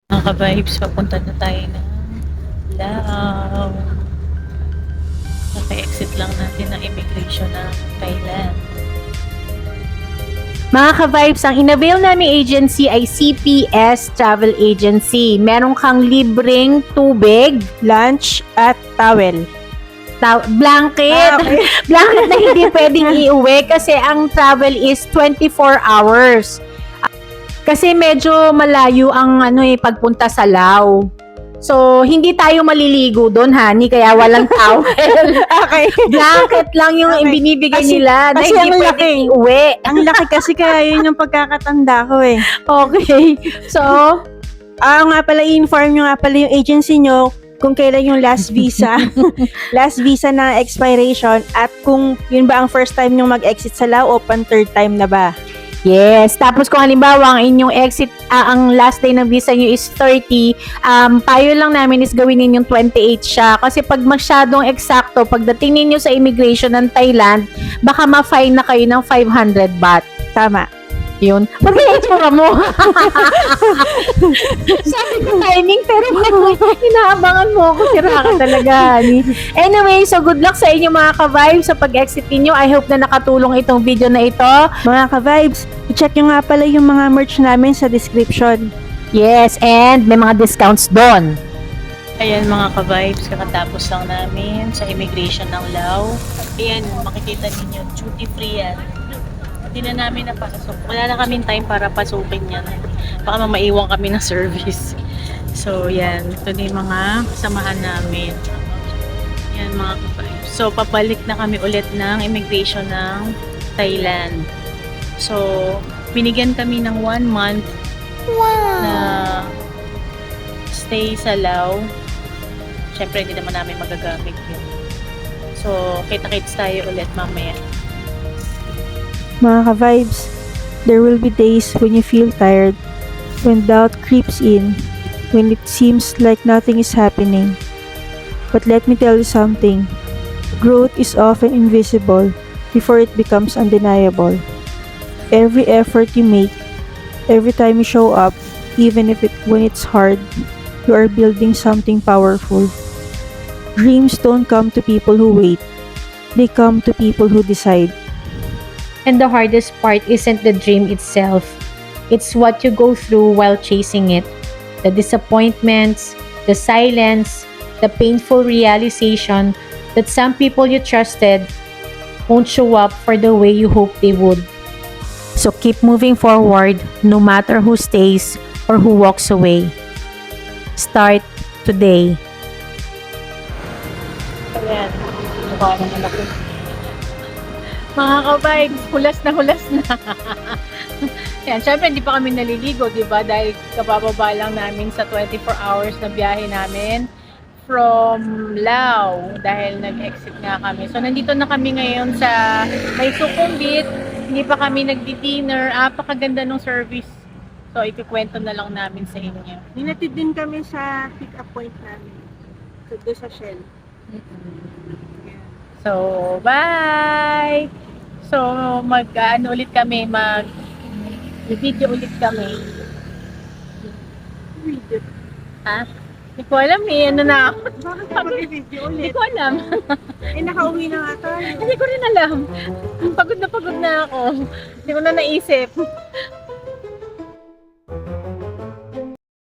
Mga ka-vibes, papunta na tayo ng Lao. Naka-exit lang natin ang immigration ng Thailand. Mga ka-vibes, ang inavail naming agency ay CPS Travel Agency. Meron kang libreng tubig, Lunch at towel. blanket. Okay. Blanket na hindi pwedeng iuwi kasi ang travel is 24 hours. Kasi medyo malayo ang pagpunta sa Lao. So, hindi tayo maliligo doon, honey, kaya walang towel. Okay. Blanket lang yung Okay. ibinibigay Kasi- nila na kasi hindi ang pwedeng laki. iuwi. Ang laki kasi kaya yun yung pagkakatanda ko eh. Okay. So, Nga pala, i-inform nyo nga pala yung agency nyo kung kailan yung last visa. Last visa na expiration at kung yun ba ang first time nyo mag-exit sa Lao o pang third time na ba? yes. Tapos kung halimbawa ang inyong exit, ang last day ng visa nyo is 30, payo lang namin is gawin ninyong 28 siya. Kasi pag masyadong eksakto, pagdating ninyo sa immigration ng Thailand, baka ma-fine na kayo ng 500 baht. Tama. Yun. Magkaya itsura mo. Sabi ko timing, pero inaabangan mo ako. Sira ka talaga, honey. Anyway, so good luck sa inyo mga ka-vibe sa pag-exit ninyo. I hope na nakatulong itong video na ito. Mga ka-vibes, i-check nyo nga pala yung mga merch namin sa description. Yes, and may mga discounts doon. Ayan mga ka-vibes, kakatapos lang namin sa immigration ng Lao. Ayan, makikita ninyo, duty free yan. Hindi na namin napasok. Wala na kaming time para pasukin yan. Baka maiwan kami ng service. So, yan. Ito na yung mga kasamahan namin. Yan mga ka-vibes. So, papalik na kami ulit ng immigration ng Thailand. So, binigyan kami ng 1 month na stay sa Lao. Siyempre, hindi naman namin magagamit yun. So, kita-kits tayo ulit mamaya. Mga ka-vibes, there will be days when you feel tired, when doubt creeps in, when it seems like nothing is happening. But let me tell you something. Growth is often invisible before it becomes undeniable. Every effort you make, every time you show up, even when it's hard, you are building something powerful. Dreams don't come to people who wait. They come to people who decide. And the hardest part isn't the dream itself. It's what you go through while chasing it. The disappointments, the silence, the painful realization that some people you trusted won't show up for the way you hoped they would. So keep moving forward no matter who stays or who walks away. Start today. Ayan. Mukha naman ako. Mga ka-vibes, hulas na hulas na. Yan, syempre hindi pa kami naliligo, di ba? Dahil kabababa lang namin sa 24 hours na biyahe namin from Lao. Dahil nag-exit nga kami. So, nandito na kami ngayon sa may Sukhumvit. Hindi pa kami nagdi-dinner. Apakaganda ng service. So, ikikwento na lang namin sa inyo. Ninatid din kami sa pick-up point namin. So, doon sa Shell. So, bye! So, ulit kami, video ulit kami. Video. Ha? Hindi ko alam eh, ano na ako. Bakit ka mag-video Hindi ulit? ko alam. Eh, nakauwi na nga tayo. Hindi ko rin alam. Pagod na ako. Hindi ko na naisip.